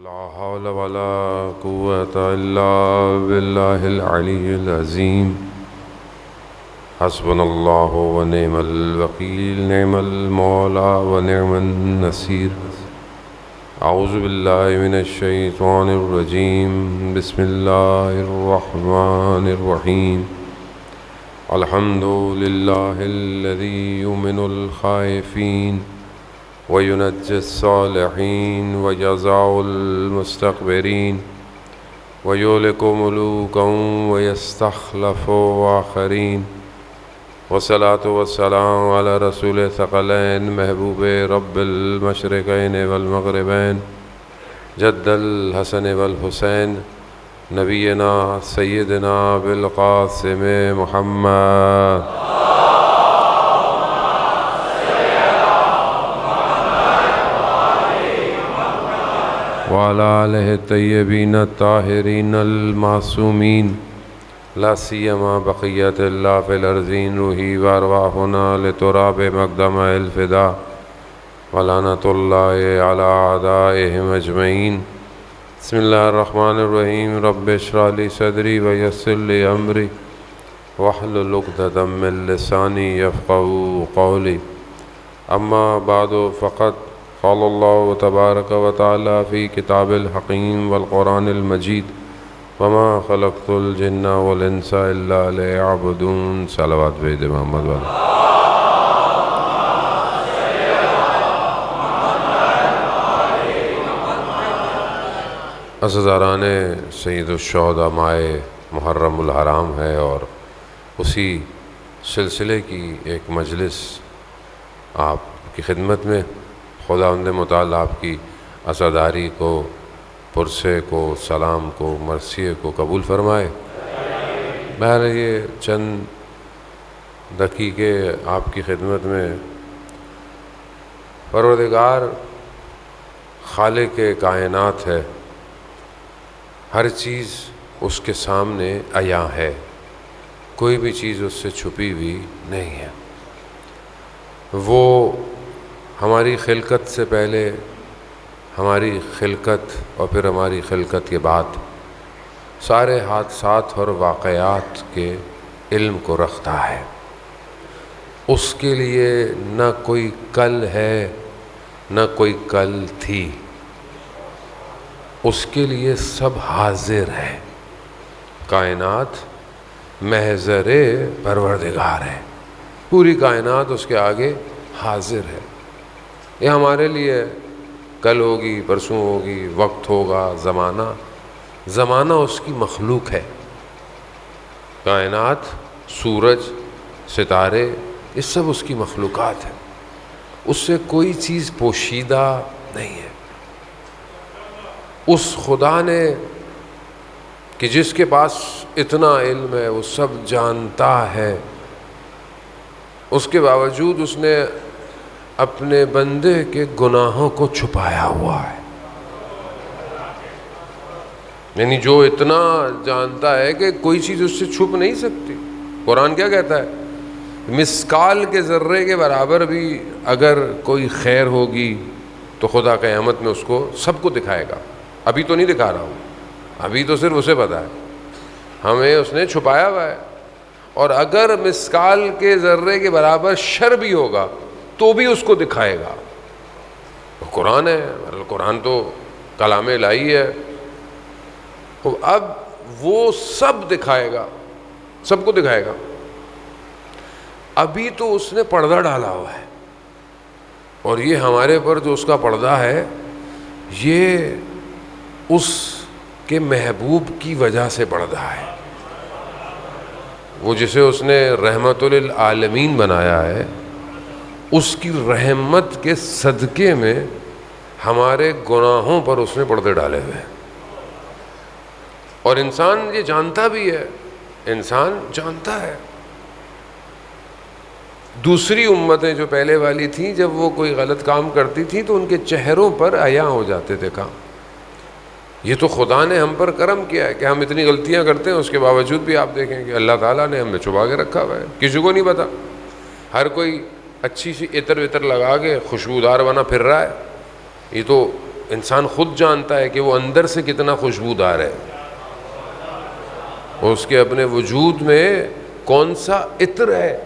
لا حول ولا قوة إلا بالله العلي العظيم حسبنا الله ونعم الوكيل نعم المولى ونعم النصير أعوذ بالله من الشيطان الرجيم بسم الله الرحمن الرحيم الحمد لله الذي يؤمن الخائفين وينجي الصالحين ويجزع المستكبرين ويهلك ملوكا ويستخلف آخرين والصلاة والسلام على رسول الثقلين محبوب رب المشرقين والمغربين جد الحسن والحسين نبينا سيدنا بالقاسم محمد وعلى آله الطيبين الطاهرين المعصومين لا سيما بقية الله في الأرضين روحي وأرواحنا لتراب مقدم الفداء ولعنة الله على أعدائهم أجمعين بسم الله الرحمن الرحيم رب اشرح لي صدري ويسر لي أمري واحلل عقدة من لساني يفقهوا قولي أما بعد فقد قال الله تبارك وتعالى في كتاب الحكيم والقرآن المجيد وما خلقت الجن والإنس إلا ليعبدون صلوات بيد محمد والے عزیزان سید الشہداء ماہ محرم الحرام ہے اور اسی سلسلے کی ایک مجلس آپ کی خدمت میں خداوند متعال آپ کی عزاداری کو پرسے کو سلام کو مرثیے کو قبول فرمائے۔ بہر یہ چند دقیقے آپ کی خدمت میں پروردگار خالق کائنات ہے، ہر چیز اس کے سامنے عیاں ہے، کوئی بھی چیز اس سے چھپی ہوئی نہیں ہے۔ وہ ہماری خلقت سے پہلے، ہماری خلقت اور پھر ہماری خلقت کے بعد سارے حادثات اور واقعات کے علم کو رکھتا ہے۔ اس کے لیے نہ کوئی کل ہے نہ کوئی کل تھی، اس کے لیے سب حاضر ہے۔ کائنات محضر پروردگار ہے، پوری کائنات اس کے آگے حاضر ہے۔ یہ ہمارے لیے کل ہوگی، پرسوں ہوگی، وقت ہوگا، زمانہ اس کی مخلوق ہے۔ کائنات، سورج، ستارے، یہ سب اس کی مخلوقات ہیں، اس سے کوئی چیز پوشیدہ نہیں ہے۔ اس خدا نے کہ جس کے پاس اتنا علم ہے، وہ سب جانتا ہے، اس کے باوجود اس نے اپنے بندے کے گناہوں کو چھپایا ہوا ہے۔ یعنی جو اتنا جانتا ہے کہ کوئی چیز اس سے چھپ نہیں سکتی۔ قرآن کیا کہتا ہے؟ مسکال کے ذرے کے برابر بھی اگر کوئی خیر ہوگی تو خدا قیامت میں اس کو سب کو دکھائے گا۔ ابھی تو نہیں دکھا رہا ہوں، ابھی تو صرف اسے پتہ ہے، ہمیں اس نے چھپایا ہوا ہے۔ اور اگر مسکال کے ذرے کے برابر شر بھی ہوگا تو بھی اس کو دکھائے گا۔ قرآن ہے، قرآن تو کلام الہی ہے، اب وہ سب دکھائے گا، سب کو دکھائے گا۔ ابھی تو اس نے پردہ ڈالا ہوا ہے، اور یہ ہمارے پر جو اس کا پردہ ہے، یہ اس کے محبوب کی وجہ سے پردہ ہے۔ وہ جسے اس نے رحمت للعالمین بنایا ہے، اس کی رحمت کے صدقے میں ہمارے گناہوں پر اس نے پردے ڈالے ہوئے ہیں۔ اور انسان یہ جانتا بھی ہے، انسان جانتا ہے۔ دوسری امتیں جو پہلے والی تھیں، جب وہ کوئی غلط کام کرتی تھیں تو ان کے چہروں پر عیاں ہو جاتے تھے کام۔ یہ تو خدا نے ہم پر کرم کیا ہے کہ ہم اتنی غلطیاں کرتے ہیں، اس کے باوجود بھی آپ دیکھیں کہ اللہ تعالیٰ نے ہمیں چھپا کے رکھا ہوا ہے، کسی کو نہیں پتا۔ ہر کوئی اچھی سی عطر وطر لگا کے خوشبودار بنا پھر رہا ہے، یہ تو انسان خود جانتا ہے کہ وہ اندر سے کتنا خوشبودار ہے، اور اس کے اپنے وجود میں کون سا عطر ہے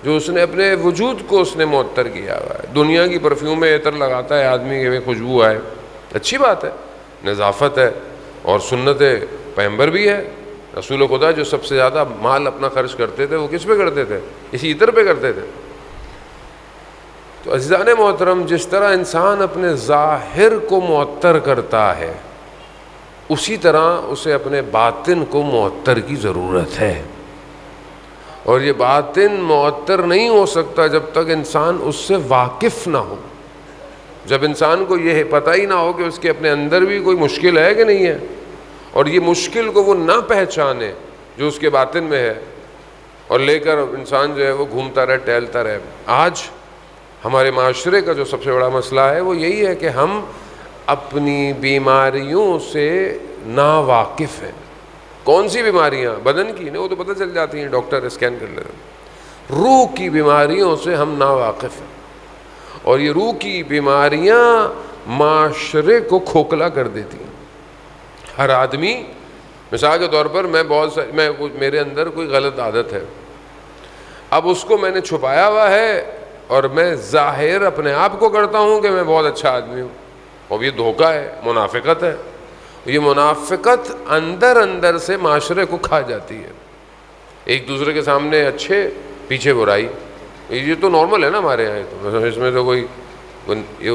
جو اس نے اپنے وجود کو اس نے معطر کیا ہوا ہے۔ دنیا کی پرفیوم میں عطر لگاتا ہے آدمی کہ خوشبو آئے، اچھی بات ہے، نظافت ہے، اور سنت پیغمبر بھی ہے۔ رسول خدا جو سب سے زیادہ مال اپنا خرچ کرتے تھے وہ کس پہ کرتے تھے؟ اسی عطر پہ کرتے تھے۔ تو عزیزان محترم، جس طرح انسان اپنے ظاہر کو معطر کرتا ہے، اسی طرح اسے اپنے باطن کو معطر کی ضرورت ہے، اور یہ باطن معطر نہیں ہو سکتا جب تک انسان اس سے واقف نہ ہو، جب انسان کو یہ پتہ ہی نہ ہو کہ اس کے اپنے اندر بھی کوئی مشکل ہے کہ نہیں ہے، اور یہ مشکل کو وہ نہ پہچانے جو اس کے باطن میں ہے، اور لے کر انسان جو ہے وہ گھومتا رہے، ٹہلتا رہے۔ آج ہمارے معاشرے کا جو سب سے بڑا مسئلہ ہے وہ یہی ہے کہ ہم اپنی بیماریوں سے ناواقف ہیں۔ کون سی بیماریاں؟ بدن کی نہیں، وہ تو پتہ چل جاتی ہیں، ڈاکٹر اسکین کر لیتے ہیں۔ روح کی بیماریوں سے ہم ناواقف ہیں، اور یہ روح کی بیماریاں معاشرے کو کھوکھلا کر دیتی ہیں۔ ہر آدمی، مثال کے طور پر میرے اندر کوئی غلط عادت ہے، اب اس کو میں نے چھپایا ہوا ہے، اور میں ظاہر اپنے آپ کو کرتا ہوں کہ میں بہت اچھا آدمی ہوں، اور یہ دھوکہ ہے، منافقت ہے۔ یہ منافقت اندر اندر سے معاشرے کو کھا جاتی ہے۔ ایک دوسرے کے سامنے اچھے، پیچھے برائی، یہ تو نارمل ہے نا ہمارے یہاں، تو اس میں تو کوئی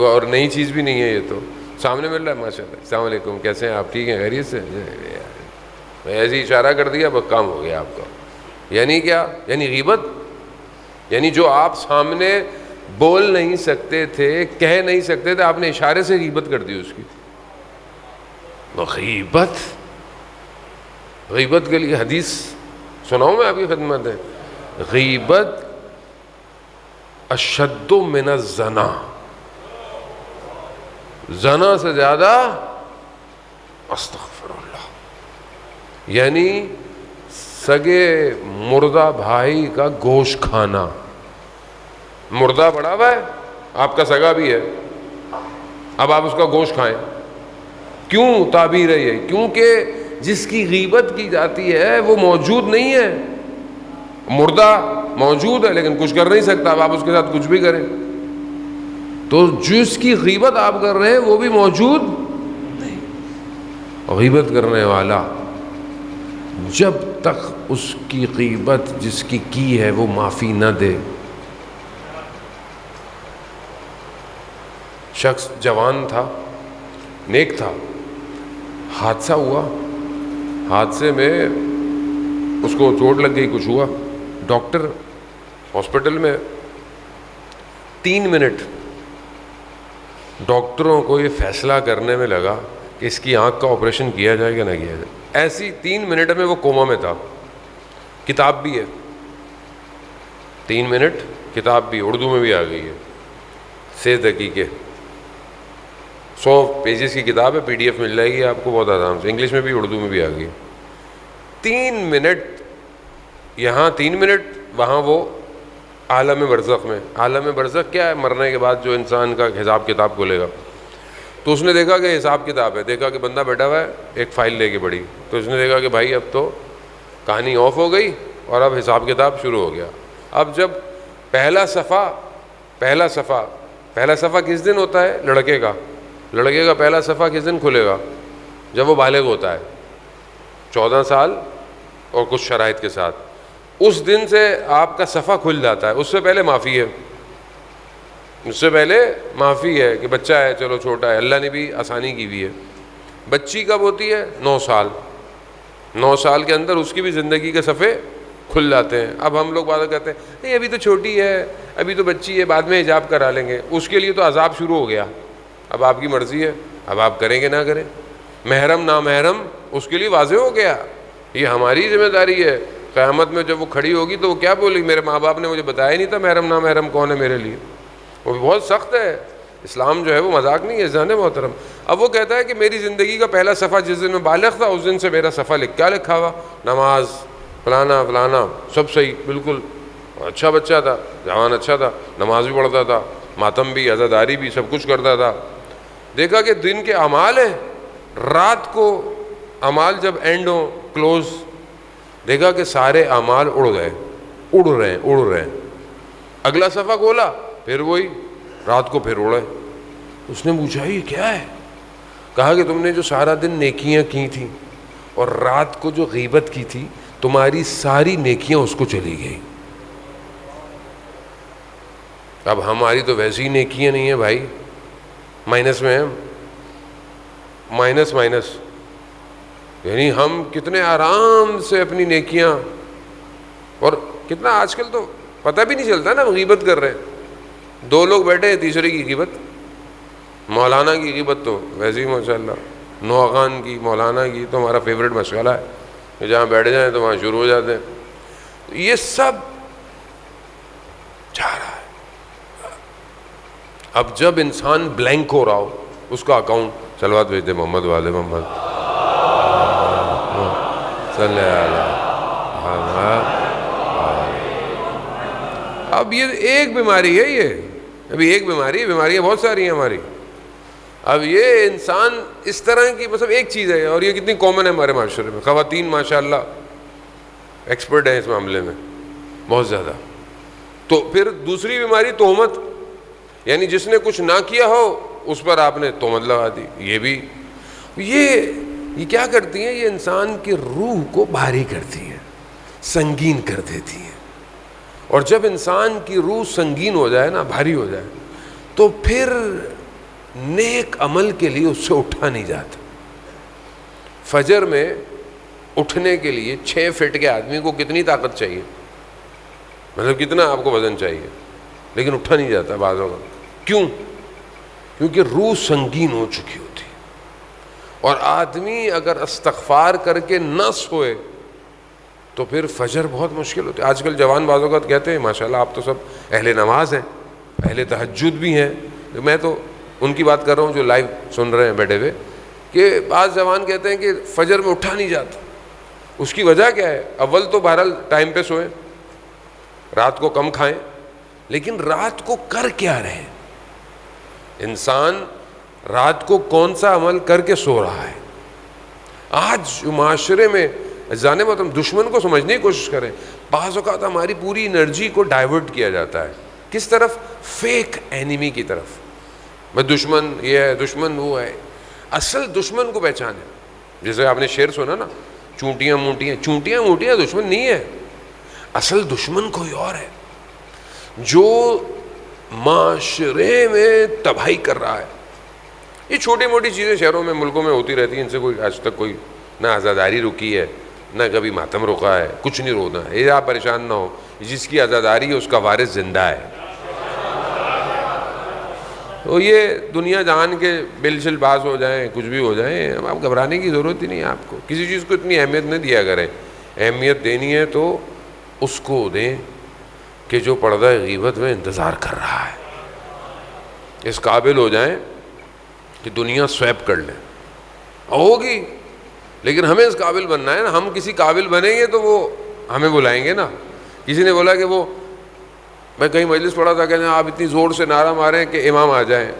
اور نئی چیز بھی نہیں ہے۔ یہ تو سامنے مل رہا ہے، ماشاء اللہ، السلام علیکم، کیسے ہیں آپ؟ ٹھیک ہیں، خیریت سے؟ ایسے ہی اشارہ کر دیا، بس کام ہو گیا آپ کا۔ یعنی کیا؟ یعنی غیبت، یعنی جو آپ سامنے بول نہیں سکتے تھے، کہہ نہیں سکتے تھے، آپ نے اشارے سے غیبت کر دی اس کی۔ غیبت کے لیے حدیث سناؤں میں آپ کی خدمت ہے، غیبت اشد من الزنا، زنا سے زیادہ، استغفر اللہ، یعنی سگے مردہ بھائی کا گوشت کھانا۔ مردہ پڑا ہوا ہے، آپ کا سگا بھی ہے، اب آپ اس کا گوشت کھائیں، کیوں تعبیر ہے یہ؟ کیونکہ جس کی غیبت کی جاتی ہے وہ موجود نہیں ہے، مردہ موجود ہے لیکن کچھ کر نہیں سکتا، اب آپ اس کے ساتھ کچھ بھی کریں، تو جس کی غیبت آپ کر رہے ہیں وہ بھی موجود نہیں۔ غیبت کرنے والا جب تک اس کی غیبت جس کی ہے وہ معافی نہ دے، شخص جوان تھا، نیک تھا، حادثہ ہوا، حادثے میں اس کو چوٹ لگ گئی، کچھ ہوا، ڈاکٹر ہاسپٹل میں 3 منٹ ڈاکٹروں کو یہ فیصلہ کرنے میں لگا کہ اس کی آنکھ کا آپریشن کیا جائے کہ نہ کیا جائے۔ ایسی 3 منٹ میں وہ کوما میں تھا۔ کتاب بھی ہے، 3 منٹ کتاب بھی اردو میں بھی آ گئی ہے، 6 دقیقے، 100 پیجز کی کتاب ہے، PDF مل جائے گی آپ کو بہت آرام سے، انگلش میں بھی اردو میں بھی آ گئی۔ 3 منٹ یہاں، 3 منٹ وہاں، وہ عالم برزخ میں۔ عالم برزخ کیا ہے؟ مرنے کے بعد جو انسان کا حساب کتاب کھلے گا۔ تو اس نے دیکھا کہ حساب کتاب ہے، دیکھا کہ بندہ بیٹھا ہوا ہے، ایک فائل لے کے پڑھی، تو اس نے دیکھا کہ بھائی اب تو کہانی آف ہو گئی اور اب حساب کتاب شروع ہو گیا۔ اب جب پہلا صفحہ کس دن ہوتا ہے؟ لڑکے کا پہلا صفحہ کس دن کھلے گا؟ جب وہ بالغ ہوتا ہے، 14 سال اور کچھ شرائط کے ساتھ، اس دن سے آپ کا صفحہ کھل جاتا ہے۔ اس سے پہلے معافی ہے، اس سے پہلے معافی ہے کہ بچہ ہے، چلو چھوٹا ہے، اللہ نے بھی آسانی کی ہوئی ہے۔ بچی کب ہوتی ہے؟ 9 سال۔ 9 سال کے اندر اس کی بھی زندگی کے صفحے کھل جاتے ہیں۔ اب ہم لوگ بات کہتے ہیں ابھی تو چھوٹی ہے، ابھی تو بچی ہے، بعد میں حجاب کرا لیں گے، اس کے لیے تو عذاب شروع ہو گیا۔ اب آپ کی مرضی ہے، اب آپ کریں گے نہ کریں۔ محرم نامحرم اس کے لیے واضح ہو گیا، یہ ہماری ذمہ داری ہے۔ قیامت میں جب وہ کھڑی ہوگی تو وہ کیا بولے گی؟ میرے ماں باپ نے مجھے بتایا ہی نہیں تھا محرم نامحرم کون ہے میرے لیے۔ وہ بھی بہت سخت ہے، اسلام جو ہے وہ مذاق نہیں ہے جانے محترم۔ اب وہ کہتا ہے کہ میری زندگی کا پہلا صفحہ جس دن میں بالغ تھا اس دن سے میرا صفحہ کیا لکھا ہوا؟ نماز، فلانا فلانا، سب صحیح، بالکل اچھا بچہ تھا، جوان اچھا تھا، نماز بھی پڑھتا تھا، ماتم بھی، عزاداری بھی، سب کچھ کرتا تھا۔ دیکھا کہ دن کے اعمال ہیں، رات کو اعمال جب اینڈ ہو کلوز، دیکھا کہ سارے اعمال اڑ رہے ہیں. اگلا صفحہ کھولا پھر وہی رات کو پھر اڑے. اس نے پوچھا یہ کیا ہے؟ کہا کہ تم نے جو سارا دن نیکیاں کی تھیں اور رات کو جو غیبت کی تھی، تمہاری ساری نیکیاں اس کو چلی گئیں. اب ہماری تو ویسی ہی نیکیاں نہیں ہیں بھائی، مائنس میں ہیں، مائنس یعنی ہم کتنے آرام سے اپنی نیکیاں، اور کتنا آج کل تو پتہ بھی نہیں چلتا نا غیبت کر رہے ہیں. 2 لوگ بیٹھے ہیں، تیسرے کی غیبت. مولانا کی غیبت تو ویسے ہی ماشاءاللہ، نوخان کی، مولانا کی تو ہمارا فیوریٹ مشغلہ ہے کہ جہاں بیٹھ جائیں تو وہاں شروع ہو جاتے ہیں. یہ سب جا رہا ہے. اب جب انسان بلینک ہو رہا ہو، اس کا اکاؤنٹ صلوات بھیج دے محمد والے محمد صلی اللہ. اب یہ ایک بیماری ہے، یہ ابھی ایک بیماری ہے، بیماریاں بہت ساری ہیں ہماری. اب یہ انسان اس طرح کی مطلب ایک چیز ہے، اور یہ کتنی کامن ہے ہمارے معاشرے میں. خواتین ماشاءاللہ ایکسپرٹ ہیں اس معاملے میں بہت زیادہ. تو پھر دوسری بیماری تہمت، یعنی جس نے کچھ نہ کیا ہو اس پر آپ نے تہمت لگا دی. یہ بھی یہ کیا کرتی ہیں؟ یہ انسان کی روح کو بھاری کرتی ہیں، سنگین کر دیتی ہیں. اور جب انسان کی روح سنگین ہو جائے نا، بھاری ہو جائے، تو پھر نیک عمل کے لیے اس سے اٹھا نہیں جاتا. فجر میں اٹھنے کے لیے 6 فٹ کے آدمی کو کتنی طاقت چاہیے، مطلب کتنا آپ کو وزن چاہیے، لیکن اٹھا نہیں جاتا بعضوں کا. کیوں؟ کیونکہ روح سنگین ہو چکی ہوتی. اور آدمی اگر استغفار کر کے نہ سوئے تو پھر فجر بہت مشکل ہوتی ہے. آج کل جوان بعضوں کا کہتے ہیں ماشاءاللہ آپ تو سب اہل نماز ہیں، اہل تہجد بھی ہیں. میں تو ان کی بات کر رہا ہوں جو لائیو سن رہے ہیں بیٹھے ہوئے، کہ بعض جوان کہتے ہیں کہ فجر میں اٹھا نہیں جاتا. اس کی وجہ کیا ہے؟ اول تو بہرحال ٹائم پہ سوئیں، رات کو کم کھائیں، لیکن رات کو کر کیا رہے؟ انسان رات کو کون سا عمل کر کے سو رہا ہے؟ آج معاشرے میں جانے میں ہم دشمن کو سمجھنے کی کوشش کریں. بعض اوقات ہماری پوری انرجی کو ڈائیورٹ کیا جاتا ہے کس طرف؟ فیک اینیمی کی طرف. میں دشمن یہ ہے، دشمن وہ ہے. اصل دشمن کو پہچانے. جیسے آپ نے شعر سنا نا، چونٹیاں موٹیاں دشمن نہیں ہے. اصل دشمن کوئی اور ہے جو معاشرے میں تباہی کر رہا ہے. یہ چھوٹی موٹی چیزیں شہروں میں ملکوں میں ہوتی رہتی ہیں، ان سے کوئی آج تک کوئی نہ عزاداری رکی ہے، نہ کبھی ماتم رکا ہے، کچھ نہیں رونا ہے. یہ آپ پریشان نہ ہو، جس کی عزاداری ہے اس کا وارث زندہ ہے. تو یہ دنیا جہان کے بل شل باز ہو جائیں، کچھ بھی ہو جائیں، آپ گھبرانے کی ضرورت ہی نہیں ہے. آپ کو کسی چیز کو اتنی اہمیت نہ دیا کریں. اہمیت دینی ہے تو اس کو دیں کہ جو پردہ غیبت میں انتظار کر رہا ہے. اس قابل ہو جائیں کہ دنیا سویپ کر لیں. ہوگی، لیکن ہمیں اس قابل بننا ہے نا. ہم کسی قابل بنیں گے تو وہ ہمیں بلائیں گے نا. کسی نے بولا کہ وہ، میں کہیں مجلس پڑھا تھا کہ آپ اتنی زور سے نعرہ ماریں کہ امام آ جائیں.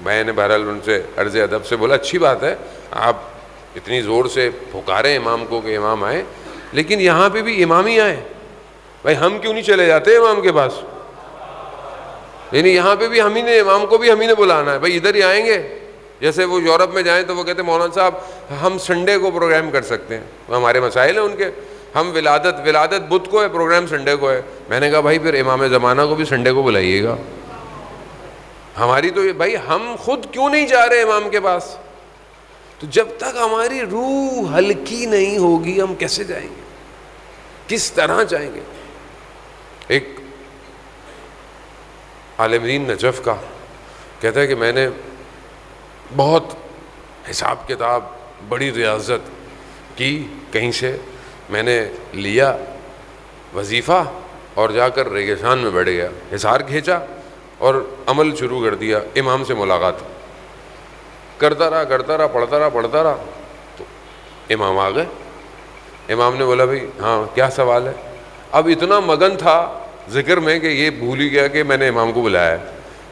میں نے بہرحال ان سے عرض ادب سے بولا اچھی بات ہے آپ اتنی زور سے پکاریں امام کو کہ امام آئے، لیکن یہاں پہ بھی امام ہی آئے. بھائی ہم کیوں نہیں چلے جاتے امام کے پاس؟ یعنی یہاں پہ بھی ہم ہی نے، امام کو بھی ہم ہی نے بلانا ہے. بھائی ادھر ہی آئیں گے. جیسے وہ یورپ میں جائیں تو وہ کہتے ہیں مولانا صاحب ہم سنڈے کو پروگرام کر سکتے ہیں، ہمارے مسائل ہیں ان کے. ہم ولادت بدھ کو ہے، پروگرام سنڈے کو ہے. میں نے کہا بھائی پھر امام زمانہ کو بھی سنڈے کو بلائیے گا. ہماری تو یہ، بھائی ہم خود کیوں نہیں جا رہے امام کے پاس؟ تو جب تک ہماری روح ہلکی نہیں ہوگی ہم کیسے جائیں گے؟ کس طرح جائیں گے؟ ایک عالم دین نجف کا کہتا ہے کہ میں نے بہت حساب کتاب، بڑی ریاضت کی، کہیں سے میں نے لیا وظیفہ اور جا کر ریگستان میں بیٹھ گیا، حصار کھینچا اور عمل شروع کر دیا. امام سے ملاقات کرتا رہا، پڑھتا رہا تو امام آ گئے. امام نے بولا بھائی ہاں کیا سوال ہے؟ اب اتنا مگن تھا ذکر میں کہ یہ بھول ہی گیا کہ میں نے امام کو بلایا ہے.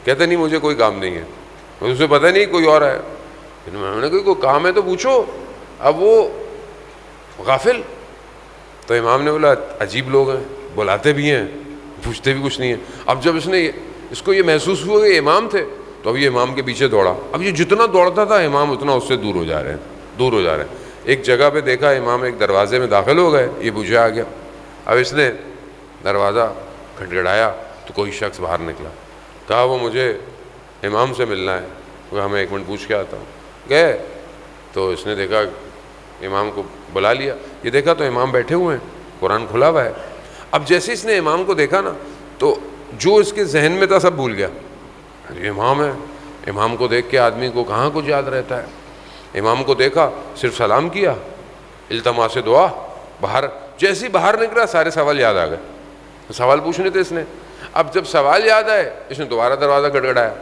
کہتے نہیں مجھے کوئی کام نہیں ہے. اسے پتہ نہیں کوئی اور ہے. میں نے کہا کوئی کام ہے تو پوچھو. اب وہ غافل. تو امام نے بولا عجیب لوگ ہیں, بلاتے بھی ہیں پوچھتے بھی کچھ نہیں ہیں. اب جب اس کو یہ محسوس ہوا کہ امام تھے تو اب یہ امام کے پیچھے دوڑا. اب یہ جتنا دوڑتا تھا امام اتنا اس سے دور ہو جا رہے ہیں. ایک جگہ پہ دیکھا امام ایک دروازے میں داخل ہو گئے, یہ پیچھے آ گیا. اب اس نے دروازہ کھٹکھٹایا تو کوئی شخص باہر نکلا. کہا وہ مجھے امام سے ملنا ہے. وہ میں 1 منٹ پوچھ کے آتا ہوں. گئے تو اس نے دیکھا امام کو بلا لیا. یہ دیکھا تو امام بیٹھے ہوئے ہیں, قرآن کھلا ہوا ہے. اب جیسے اس نے امام کو دیکھا نا تو جو اس کے ذہن میں تھا سب بھول گیا. یہ امام ہے. امام کو دیکھ کے آدمی کو کہاں کچھ یاد رہتا ہے. امام کو دیکھا, صرف سلام کیا, التماس دعا, باہر. جیسے ہی باہر نکلا سارے سوال یاد آ گئے. سوال پوچھنے تھے اس نے. اب جب سوال یاد آئے اس نے دوبارہ دروازہ کھٹکھٹایا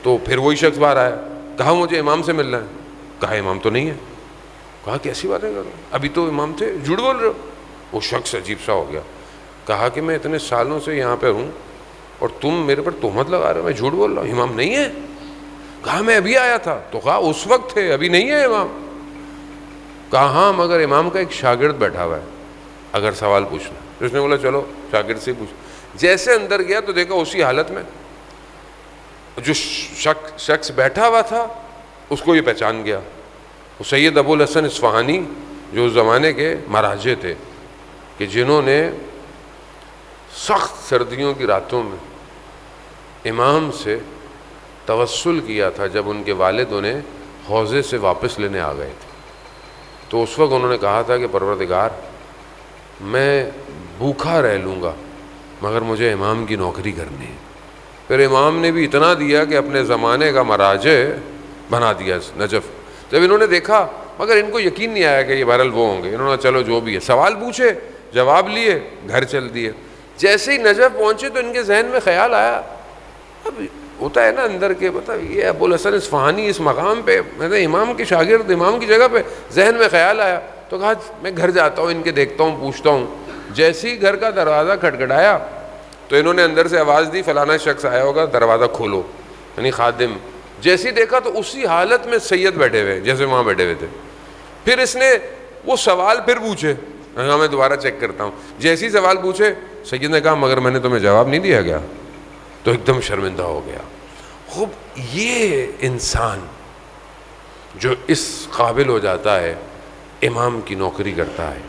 تو پھر وہی شخص باہر آیا. کہا مجھے امام سے ملنا ہے. کہا امام تو نہیں ہے. کہا کیسی باتیں کر رہے ہو, ابھی تو امام تھے, جھوٹ بول رہے ہو. وہ شخص عجیب سا ہو گیا. کہا کہ میں اتنے سالوں سے یہاں پہ ہوں اور تم میرے پر تہمت لگا رہے ہو, میں جھوٹ بول رہا ہوں, امام نہیں ہے. کہا میں ابھی آیا تھا. تو کہا اس وقت تھے, ابھی نہیں ہے امام. کہا ہاں مگر امام کا ایک شاگرد بیٹھا ہوا ہے, اگر سوال پوچھنا. اس نے بولا چلو شاگرد سے پوچھ. جیسے اندر گیا تو دیکھا اسی حالت میں جو شخص بیٹھا ہوا تھا اس کو یہ پہچان گیا. وہ سید ابو الحسن اصفہانی جو اس زمانے کے مراجع تھے کہ جنہوں نے سخت سردیوں کی راتوں میں امام سے توسل کیا تھا جب ان کے والد انہیں حوضے سے واپس لینے آ گئے تھے. تو اس وقت انہوں نے کہا تھا کہ پروردگار میں بھوکا رہ لوں گا مگر مجھے امام کی نوکری کرنی ہے. پھر امام نے بھی اتنا دیا کہ اپنے زمانے کا مراجع بنا دیا نجف. جب انہوں نے دیکھا مگر ان کو یقین نہیں آیا کہ یہ بہرحال وہ ہوں گے. انہوں نے چلو جو بھی ہے, سوال پوچھے, جواب لیے, گھر چل دیے. جیسے ہی نجف پہنچے تو ان کے ذہن میں خیال آیا, اب ہوتا ہے نا اندر کے, پتہ یہ ابو الحسن اصفہانی اس مقام پہ, میں امام کے شاگرد, امام کی جگہ پہ, ذہن میں خیال آیا. تو کہا میں گھر جاتا ہوں, ان کے دیکھتا ہوں, پوچھتا ہوں. جیسے ہی گھر کا دروازہ کھٹکھٹایا تو انہوں نے اندر سے آواز دی فلانا شخص آیا ہوگا, دروازہ کھولو, یعنی خادم. جیسے ہی دیکھا تو اسی حالت میں سید بیٹھے ہوئے جیسے وہاں بیٹھے ہوئے تھے. پھر اس نے وہ سوال پھر پوچھے, ہاں میں دوبارہ چیک کرتا ہوں. جیسے ہی سوال پوچھے سید نے کہا مگر میں نے تمہیں جواب نہیں دیا گیا. تو ایک دم شرمندہ ہو گیا. خوب یہ انسان جو اس قابل ہو جاتا ہے, امام کی نوکری کرتا ہے,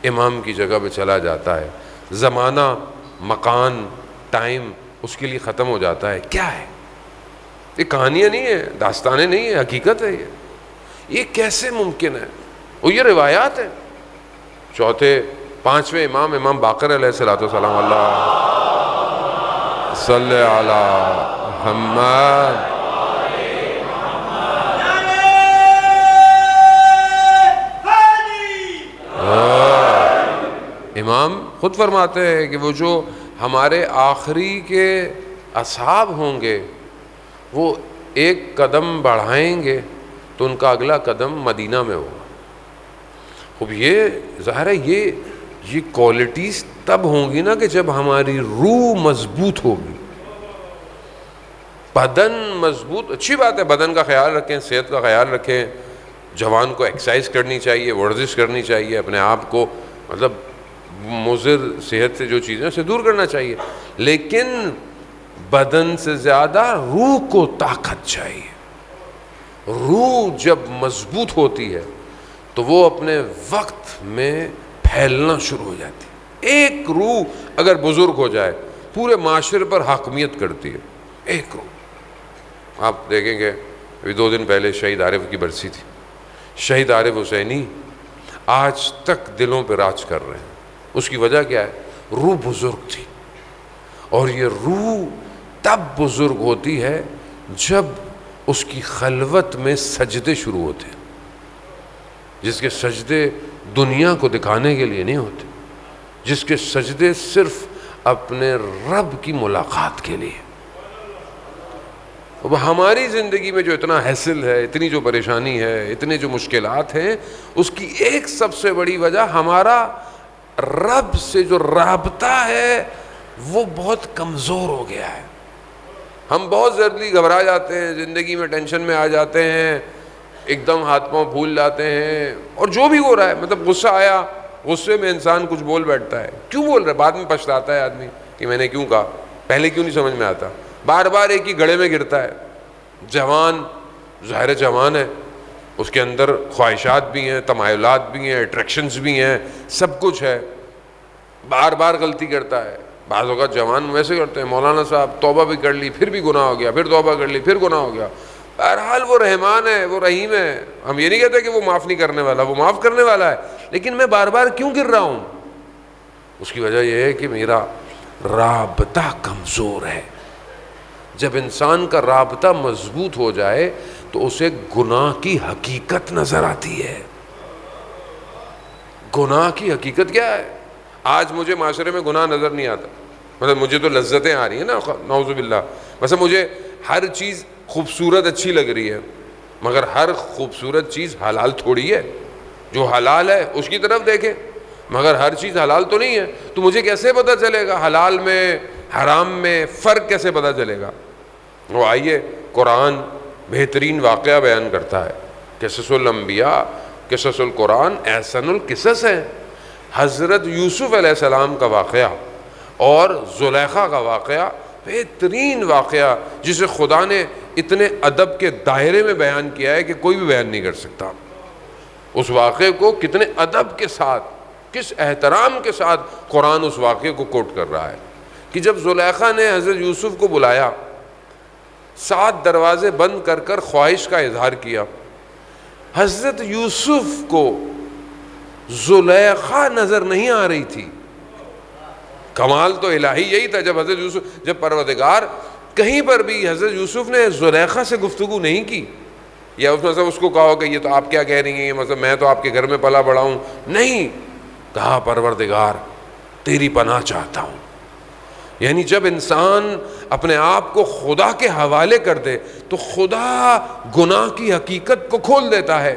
امام کی جگہ پہ چلا جاتا ہے, زمانہ, مکان, ٹائم اس کے لیے ختم ہو جاتا ہے. کیا ہے یہ؟ کہانیاں نہیں ہیں, داستانیں نہیں ہیں, حقیقت ہے. یہ کیسے ممکن ہے؟ وہ یہ روایات ہیں. چوتھے 5ویں امام, امام باقر علیہ الصلوۃ والسلام, اللہ صلی علی محمد. امام خود فرماتے ہیں کہ وہ جو ہمارے آخری کے اصحاب ہوں گے وہ ایک قدم بڑھائیں گے تو ان کا اگلا قدم مدینہ میں ہوگا. اب یہ ظاہر ہے یہ کوالٹیز تب ہوں گی نا کہ جب ہماری روح مضبوط ہوگی, بدن مضبوط. اچھی بات ہے بدن کا خیال رکھیں, صحت کا خیال رکھیں. جوان کو ایکسرسائز کرنی چاہیے, ورزش کرنی چاہیے, اپنے آپ کو مطلب مضر صحت سے جو چیزیں اسے دور کرنا چاہیے. لیکن بدن سے زیادہ روح کو طاقت چاہیے. روح جب مضبوط ہوتی ہے تو وہ اپنے وقت میں پھیلنا شروع ہو جاتی ہے. ایک روح اگر بزرگ ہو جائے پورے معاشرے پر حاکمیت کرتی ہے. ایک روح. آپ دیکھیں گے ابھی 2 دن پہلے شہید عارف کی برسی تھی. شہید عارف حسینی آج تک دلوں پہ راج کر رہے ہیں. اس کی وجہ کیا ہے؟ روح بزرگ تھی. اور یہ روح تب بزرگ ہوتی ہے جب اس کی خلوت میں سجدے شروع ہوتے ہیں, جس کے سجدے دنیا کو دکھانے کے لیے نہیں ہوتے, جس کے سجدے صرف اپنے رب کی ملاقات کے لیے. اب ہماری زندگی میں جو اتنا حیصل ہے, اتنی جو پریشانی ہے, اتنے جو مشکلات ہیں, اس کی ایک سب سے بڑی وجہ ہمارا رب سے جو رابطہ ہے وہ بہت کمزور ہو گیا ہے. ہم بہت جلدی گھبرا جاتے ہیں، زندگی میں ٹینشن میں آ جاتے ہیں، ایک دم ہاتھ پاؤں پھول جاتے ہیں، اور جو بھی ہو رہا ہے، مطلب غصہ آیا، غصے میں انسان کچھ بول بیٹھتا ہے. کیوں بول رہا ہے؟ بعد میں پچھتاتا ہے آدمی کہ میں نے کیوں کہا، پہلے کیوں نہیں سمجھ میں آتا. بار بار ایک ہی گڑھے میں گرتا ہے. جوان، ظاہر جوان ہے، اس کے اندر خواہشات بھی ہیں، تمایلات بھی ہیں، اٹریکشنز بھی ہیں، سب کچھ ہے، بار بار غلطی کرتا ہے. بعض اوقات جوان ویسے کرتے ہیں، مولانا صاحب توبہ بھی کر لی، پھر بھی گناہ ہو گیا، پھر توبہ کر لی، پھر گناہ ہو گیا. بہرحال وہ رحمان ہے، وہ رحیم ہے. ہم یہ نہیں کہتے کہ وہ معاف نہیں کرنے والا، وہ معاف کرنے والا ہے، لیکن میں بار بار کیوں گر رہا ہوں؟ اس کی وجہ یہ ہے کہ میرا رابطہ کمزور ہے. جب انسان کا رابطہ مضبوط ہو جائے تو اسے گناہ کی حقیقت نظر آتی ہے. گناہ کی حقیقت کیا ہے؟ آج مجھے معاشرے میں گناہ نظر نہیں آتا، مطلب مجھے تو لذتیں آ رہی ہیں نا، نعوذ باللہ. مثلا مجھے ہر چیز خوبصورت اچھی لگ رہی ہے، مگر ہر خوبصورت چیز حلال تھوڑی ہے. جو حلال ہے اس کی طرف دیکھیں، مگر ہر چیز حلال تو نہیں ہے. تو مجھے کیسے پتہ چلے گا حلال میں حرام میں فرق کیسے پتہ چلے گا؟ وہ آئیے، قرآن بہترین واقعہ بیان کرتا ہے. قصص الانبیاء، قصص القرآن احسن القصص ہے. حضرت یوسف علیہ السلام کا واقعہ اور زلیخا کا واقعہ بہترین واقعہ، جسے خدا نے اتنے ادب کے دائرے میں بیان کیا ہے کہ کوئی بھی بیان نہیں کر سکتا. اس واقعے کو کتنے ادب کے ساتھ، کس احترام کے ساتھ قرآن اس واقعے کو کوٹ کر رہا ہے کہ جب زلیخا نے حضرت یوسف کو بلایا، 7 دروازے بند کر کر خواہش کا اظہار کیا. حضرت یوسف کو زلیخا نظر نہیں آ رہی تھی. کمال تو الہی یہی تھا، جب پروردگار کہیں پر بھی حضرت یوسف نے زلیخا سے گفتگو نہیں کی، یا اس کو کہا کہ یہ تو آپ کیا کہہ رہی ہیں، مطلب میں تو آپ کے گھر میں پلا بڑا ہوں، نہیں کہا پروردگار تیری پناہ چاہتا ہوں. یعنی جب انسان اپنے آپ کو خدا کے حوالے کر دے تو خدا گناہ کی حقیقت کو کھول دیتا ہے.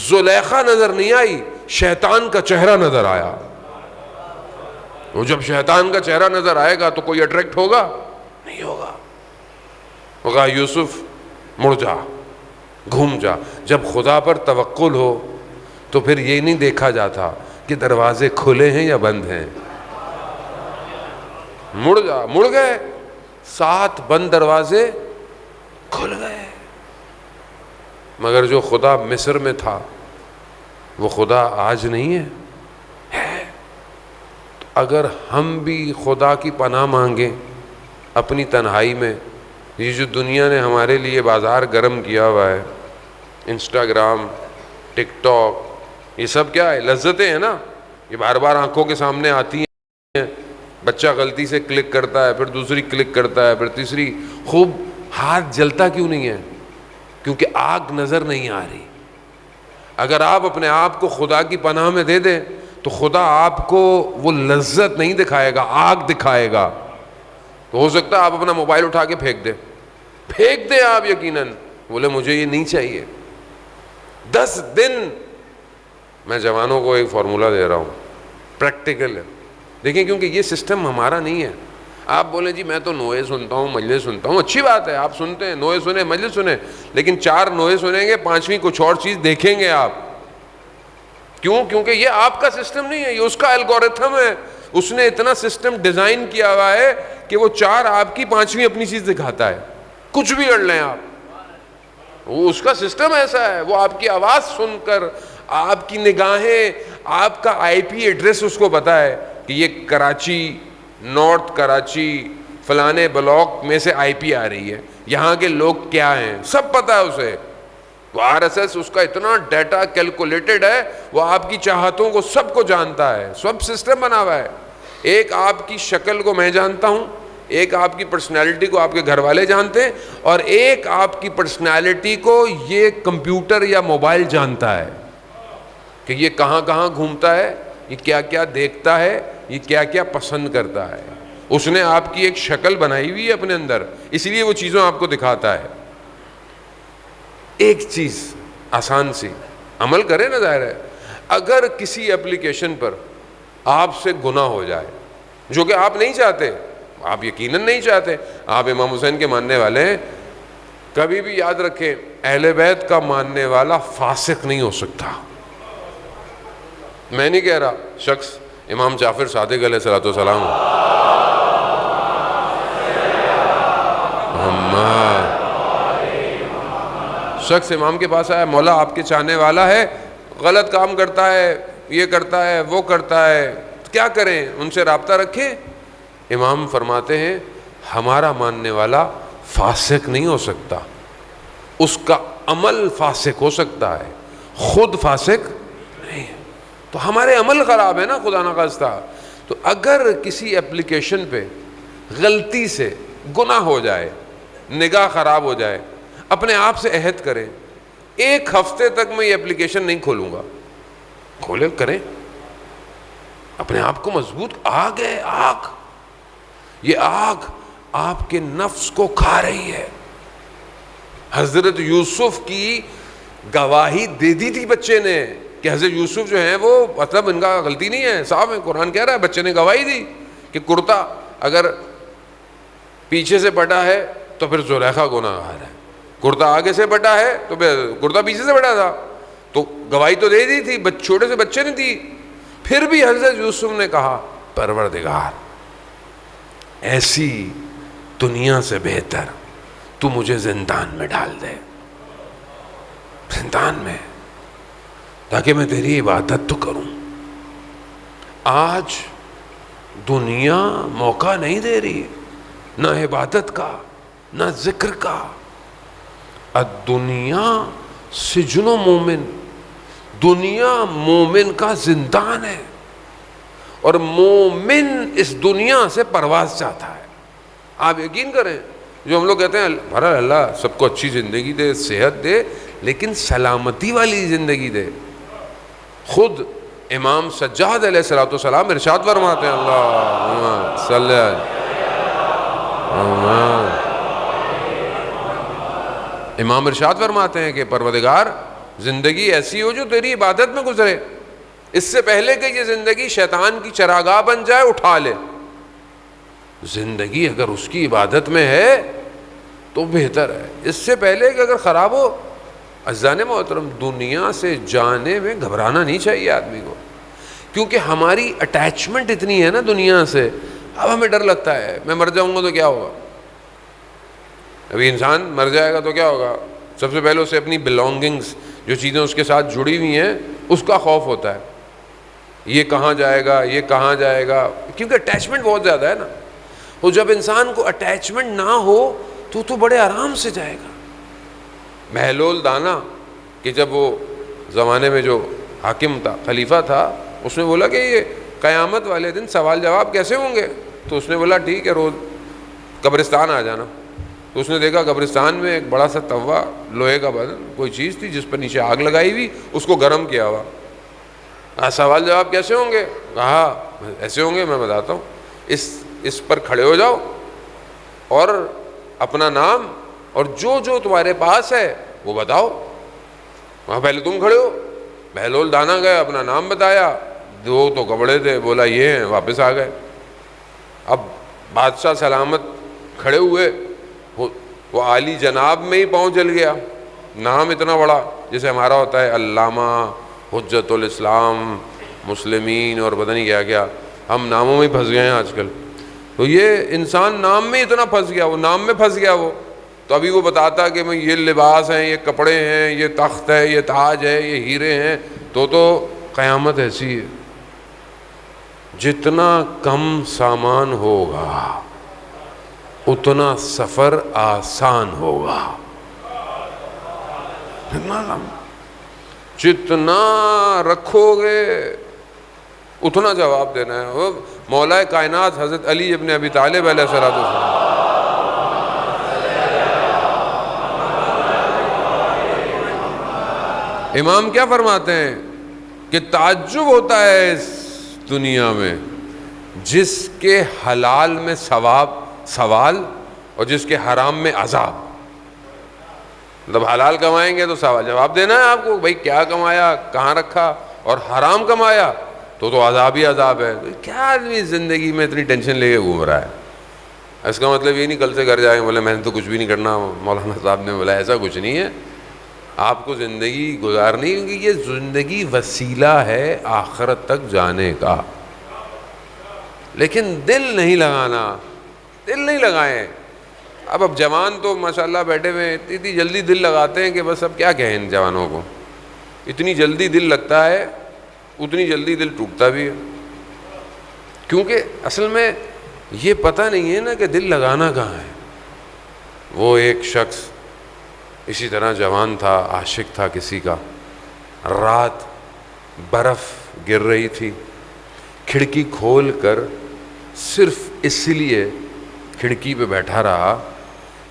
زلیخا نظر نہیں آئی، شیطان کا چہرہ نظر آیا. وہ جب شیطان کا چہرہ نظر آئے گا تو کوئی اٹریکٹ ہوگا؟ نہیں ہوگا. وہ کہا یوسف مڑ جا، گھوم جا. جب خدا پر توکل ہو تو پھر یہ نہیں دیکھا جاتا کہ دروازے کھلے ہیں یا بند ہیں. مڑ جا، مڑ گئے، 7 بند دروازے کھل گئے. مگر جو خدا مصر میں تھا وہ خدا آج نہیں ہے. اگر ہم بھی خدا کی پناہ مانگیں اپنی تنہائی میں، یہ جو دنیا نے ہمارے لیے بازار گرم کیا ہوا ہے، انسٹاگرام، ٹک ٹاک، یہ سب کیا ہے؟ لذتیں ہیں نا، یہ بار بار آنکھوں کے سامنے آتی ہیں. بچہ غلطی سے کلک کرتا ہے، پھر دوسری کلک کرتا ہے، پھر تیسری. خوب ہاتھ جلتا کیوں نہیں ہے؟ کیونکہ آگ نظر نہیں آ رہی. اگر آپ اپنے آپ کو خدا کی پناہ میں دے دیں تو خدا آپ کو وہ لذت نہیں دکھائے گا، آگ دکھائے گا. تو ہو سکتا ہے آپ اپنا موبائل اٹھا کے پھینک دیں آپ یقیناً، بولے مجھے یہ نہیں چاہیے. 10 دن میں جوانوں کو ایک فارمولہ دے رہا ہوں، پریکٹیکل ہے، دیکھیں، کیونکہ یہ سسٹم ہمارا نہیں ہے. آپ بولیں جی میں تو نوئے سنتا ہوں، مجلس سنتا ہوں، اچھی بات ہے، آپ سنتے ہیں، نوئے سنیں، مجلس سنیں، لیکن 4 نوئے سنیں گے، 5ویں کچھ اور چیز دیکھیں گے آپ. کیوں؟ کیونکہ یہ آپ کا سسٹم نہیں ہے، یہ اس کا الگورتھم ہے. اس نے اتنا سسٹم ڈیزائن کیا ہوا ہے کہ وہ 4 آپ کی، 5ویں اپنی چیز دکھاتا ہے. کچھ بھی کر لیں آپ، وہ اس کا سسٹم ایسا ہے. وہ آپ کی آواز سن کر، آپ کی نگاہیں، آپ کا IP ایڈریس اس کو پتا ہے کہ یہ کراچی، نارتھ کراچی فلانے بلاک میں سے IP آ رہی ہے، یہاں کے لوگ کیا ہیں، سب پتا ہے اسے. وہ RSS اس کا اتنا ڈیٹا کیلکولیٹڈ ہے، وہ آپ کی چاہتوں کو سب کو جانتا ہے، سب سسٹم بنا ہوا ہے. ایک آپ کی شکل کو میں جانتا ہوں، ایک آپ کی پرسنالٹی کو آپ کے گھر والے جانتے ہیں، اور ایک آپ کی پرسنالٹی کو یہ کمپیوٹر یا موبائل جانتا ہے کہ یہ کہاں کہاں گھومتا ہے، یہ کیا کیا دیکھتا ہے، یہ کیا کیا پسند کرتا ہے. اس نے آپ کی ایک شکل بنائی ہوئی ہے اپنے اندر، اس لیے وہ چیزوں آپ کو دکھاتا ہے. ایک چیز آسان سی عمل کرے نا، ظاہر ہے اگر کسی اپلیکیشن پر آپ سے گناہ ہو جائے جو کہ آپ نہیں چاہتے، آپ یقیناً نہیں چاہتے. آپ امام حسین کے ماننے والے ہیں. کبھی بھی یاد رکھیں اہل بیت کا ماننے والا فاسق نہیں ہو سکتا. میں نہیں کہہ رہا شخص امام جعفر صادق علیہ الصلوۃ والسلام محمد شخص امام کے پاس آیا, مولا آپ کے چاہنے والا ہے, غلط کام کرتا ہے, یہ کرتا ہے, وہ کرتا ہے, کیا کریں, ان سے رابطہ رکھیں. امام فرماتے ہیں ہمارا ماننے والا فاسق نہیں ہو سکتا, اس کا عمل فاسق ہو سکتا ہے, خود فاسق نہیں ہے. تو ہمارے عمل خراب ہے نا خدا نخواستہ. تو اگر کسی اپلیکیشن پہ غلطی سے گناہ ہو جائے, نگاہ خراب ہو جائے, اپنے آپ سے عہد کریں 1 ہفتے تک میں یہ اپلیکیشن نہیں کھولوں گا. کھولے کریں, اپنے آپ کو مضبوط. آگ ہے, آگ, یہ آگ آپ کے نفس کو کھا رہی ہے. حضرت یوسف کی گواہی دے دی تھی بچے نے کہ حضرت یوسف جو ہیں وہ مطلب ان کا غلطی نہیں ہے, صاحب ہے, قرآن کہہ رہا ہے. بچے نے گواہی دی کہ کرتا اگر پیچھے سے پٹا ہے تو پھر زلیخا گناہ گار ہے, کرتا آگے سے پٹا ہے تو پھر کرتا پیچھے سے پٹا تھا. تو گواہی تو دے دی تھی, چھوٹے سے بچے نے دی. پھر بھی حضرت یوسف نے کہا پروردگار ایسی دنیا سے بہتر تو مجھے زندان میں ڈال دے, زندان میں, تاکہ میں تیری عبادت تو کروں. آج دنیا موقع نہیں دے رہی, نہ عبادت کا نہ ذکر کا. الدنیا سجن مومن, دنیا مومن کا زندان ہے, اور مومن اس دنیا سے پرواز چاہتا ہے. آپ یقین کریں, جو ہم لوگ کہتے ہیں بہرحال اللہ سب کو اچھی زندگی دے, صحت دے, لیکن سلامتی والی زندگی دے. خود امام سجاد علیہ الصلوۃ والسلام ارشاد فرماتے ہیں, اللہم صلی امام ارشاد فرماتے ہیں کہ پروردگار زندگی ایسی ہو جو تیری عبادت میں گزرے, اس سے پہلے کہ یہ زندگی شیطان کی چراگاہ بن جائے اٹھا لے. زندگی اگر اس کی عبادت میں ہے تو بہتر ہے, اس سے پہلے کہ اگر خراب ہو. عزیزان محترم, دنیا سے جانے میں گھبرانا نہیں چاہیے آدمی کو, کیونکہ ہماری اٹیچمنٹ اتنی ہے نا دنیا سے. اب ہمیں ڈر لگتا ہے میں مر جاؤں گا تو کیا ہوگا. ابھی انسان مر جائے گا تو کیا ہوگا, سب سے پہلے اسے اپنی بلانگنگز, جو چیزیں اس کے ساتھ جڑی ہوئی ہیں, اس کا خوف ہوتا ہے. یہ کہاں جائے گا, یہ کہاں جائے گا, کیونکہ اٹیچمنٹ بہت زیادہ ہے نا. اور جب انسان کو اٹیچمنٹ نہ ہو تو بڑے آرام سے جائے گا. بہلول دانا کہ جب وہ زمانے میں جو حاکم تھا, خلیفہ تھا, اس نے بولا کہ یہ قیامت والے دن سوال جواب کیسے ہوں گے. تو اس نے بولا ٹھیک ہے روز قبرستان آ جانا. تو اس نے دیکھا قبرستان میں ایک بڑا سا توا لوہے کا بدن کوئی چیز تھی جس پر نیچے آگ لگائی ہوئی, اس کو گرم کیا ہوا. سوال جواب کیسے ہوں گے, کہا ایسے ہوں گے, میں بتاتا ہوں. اس پر کھڑے ہو جاؤ اور اپنا نام اور جو تمہارے پاس ہے وہ بتاؤ. وہاں پہلے تم کھڑے ہو. بہلول دانا گئے, اپنا نام بتایا, 2 تو کپڑے تھے, بولا یہ ہیں, واپس آ گئے. اب بادشاہ سلامت کھڑے ہوئے, وہ عالی جناب میں ہی پاؤں چل گیا. نام اتنا بڑا جیسے ہمارا ہوتا ہے علامہ, حجت الاسلام, مسلمین اور پتہ نہیں کیا کیا, ہم ناموں میں ہی پھنس گئے ہیں آج کل. تو یہ انسان نام میں اتنا پھنس گیا, وہ نام میں پھنس گیا. وہ تو ابھی وہ بتاتا کہ میں یہ لباس ہیں, یہ کپڑے ہیں, یہ تخت ہے, یہ تاج ہے, یہ ہیرے ہیں. تو قیامت ایسی ہے, جتنا کم سامان ہوگا اتنا سفر آسان ہوگا. جتنا رکھو گے اتنا جواب دینا ہے. مولا کائنات حضرت علی ابن ابی طالب علیہ السلام, امام کیا فرماتے ہیں کہ تعجب ہوتا ہے اس دنیا میں جس کے حلال میں سوال اور جس کے حرام میں عذاب. مطلب حلال کمائیں گے تو سوال جواب دینا ہے آپ کو, بھائی کیا کمایا, کہاں رکھا, اور حرام کمایا تو عذاب ہی عذاب ہے. کیا آدمی زندگی میں اتنی ٹینشن لے کے گھوم رہا ہے. اس کا مطلب یہ نہیں کل سے گھر جائیں بولے میں نے تو کچھ بھی نہیں کرنا، مولانا صاحب نے بولا ایسا کچھ نہیں ہے. آپ کو زندگی گزارنی ہے، یہ زندگی وسیلہ ہے آخرت تک جانے کا، لیکن دل نہیں لگانا، دل نہیں لگائیں. اب جوان تو ماشاءاللہ بیٹھے ہوئے اتنی جلدی دل لگاتے ہیں کہ بس اب کیا کہیں ان جوانوں کو، اتنی جلدی دل لگتا ہے اتنی جلدی دل ٹوٹتا بھی ہے، کیونکہ اصل میں یہ پتہ نہیں ہے نا کہ دل لگانا کہاں ہے. وہ ایک شخص اسی طرح جوان تھا، عاشق تھا کسی کا، رات برف گر رہی تھی، کھڑکی کھول کر صرف اس لیے کھڑکی پہ بیٹھا رہا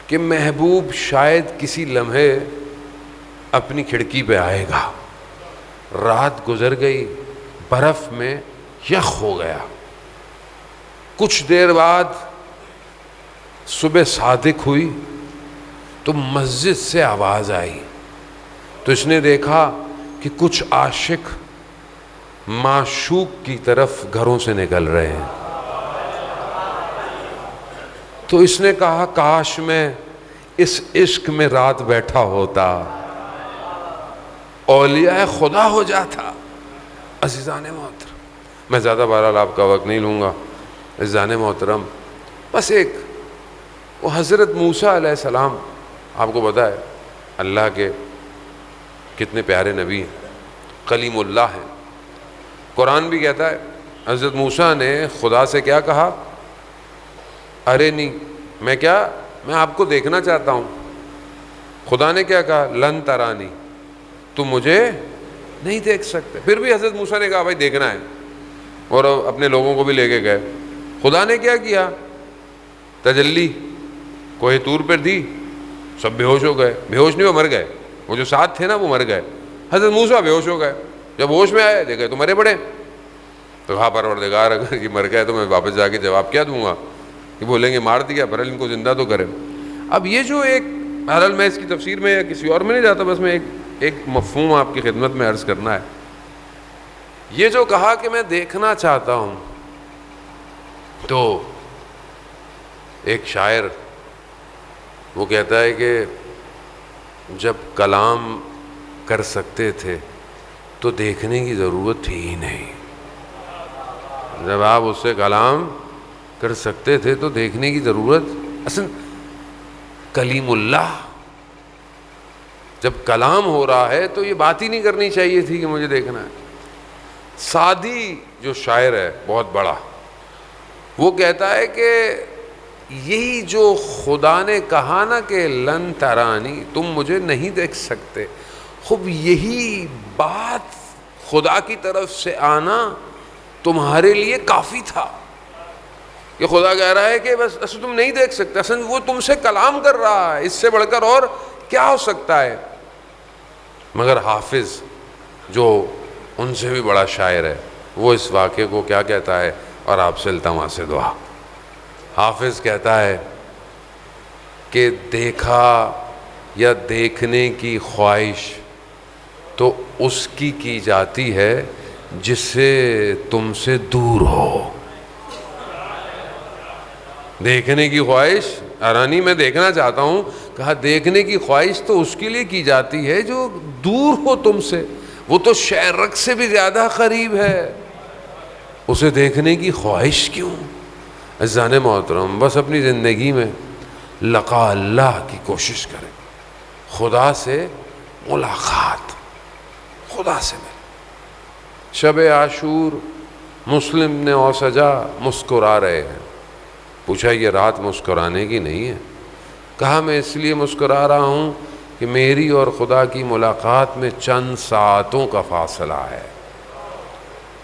کہ محبوب شاید کسی لمحے اپنی کھڑکی پہ آئے گا. رات گزر گئی، برف میں یخ ہو گیا. کچھ دیر بعد صبح صادق ہوئی تو مسجد سے آواز آئی، تو اس نے دیکھا کہ کچھ عاشق معشوق کی طرف گھروں سے نکل رہے ہیں. تو اس نے کہا کاش میں اس عشق میں رات بیٹھا ہوتا، اولیاء خدا ہو جاتا. عزیزان محترم، میں زیادہ بہرحال آپ کا وقت نہیں لوں گا. عزیزان محترم، بس ایک وہ حضرت موسیٰ علیہ السلام، آپ کو پتہ ہے اللہ کے کتنے پیارے نبی ہیں، کلیم اللہ ہیں. قرآن بھی کہتا ہے حضرت موسیٰ نے خدا سے کیا کہا، ارے نہیں میں آپ کو دیکھنا چاہتا ہوں. خدا نے کیا کہا، لن ترانی، تم مجھے نہیں دیکھ سکتے. پھر بھی حضرت موسیٰ نے کہا بھائی دیکھنا ہے، اور اپنے لوگوں کو بھی لے کے گئے. خدا نے کیا کیا، تجلی کوہ طور پر دی، سب بے ہوش ہو گئے. بے ہوش نہیں، وہ مر گئے. وہ جو ساتھ تھے نا وہ مر گئے. حضرت موسیٰ بے ہوش ہو گئے. جب ہوش میں آئے دیکھے تو مرے پڑے. تو کہا پروردگار اگر یہ مر گئے تو میں واپس جا کے جواب کیا دوں گا، کہ بولیں گے مار دیا، بہرحال ان کو زندہ تو کرے. اب یہ جو ایک، بہرحال میں اس کی تفسیر میں یا کسی اور میں نہیں جاتا، بس میں ایک مفہوم آپ کی خدمت میں عرض کرنا ہے. یہ جو کہا کہ میں دیکھنا چاہتا ہوں، تو ایک شاعر وہ کہتا ہے کہ جب کلام کر سکتے تھے تو دیکھنے کی ضرورت تھی ہی نہیں. جب آپ اس سے کلام کر سکتے تھے تو دیکھنے کی ضرورت، اصل کلیم اللہ جب کلام ہو رہا ہے تو یہ بات ہی نہیں کرنی چاہیے تھی کہ مجھے دیکھنا ہے. سعدی جو شاعر ہے بہت بڑا، وہ کہتا ہے کہ یہی جو خدا نے کہا نا کہ لن ترانی، تم مجھے نہیں دیکھ سکتے، خوب یہی بات خدا کی طرف سے آنا تمہارے لیے کافی تھا. کہ خدا کہہ رہا ہے کہ بس اصل تم نہیں دیکھ سکتے، اصل وہ تم سے کلام کر رہا ہے، اس سے بڑھ کر اور کیا ہو سکتا ہے. مگر حافظ جو ان سے بھی بڑا شاعر ہے، وہ اس واقعے کو کیا کہتا ہے، اور آپ سے التماس دعا. حافظ کہتا ہے کہ دیکھا یا دیکھنے کی خواہش تو اس کی جاتی ہے جس سے تم سے دور ہو. دیکھنے کی خواہش، ارانی میں دیکھنا چاہتا ہوں، کہا دیکھنے کی خواہش تو اس کے لیے کی جاتی ہے جو دور ہو تم سے. وہ تو شہرک سے بھی زیادہ قریب ہے، اسے دیکھنے کی خواہش کیوں. عزیزان محترم، بس اپنی زندگی میں لقاء اللہ کی کوشش کریں، خدا سے ملاقات، خدا سے ملیں. شب عاشور مسلم نے اوسجا مسکرا رہے ہیں. پوچھا یہ رات مسکرانے کی نہیں ہے؟ کہا میں اس لیے مسکرا رہا ہوں کہ میری اور خدا کی ملاقات میں چند ساعتوں کا فاصلہ ہے.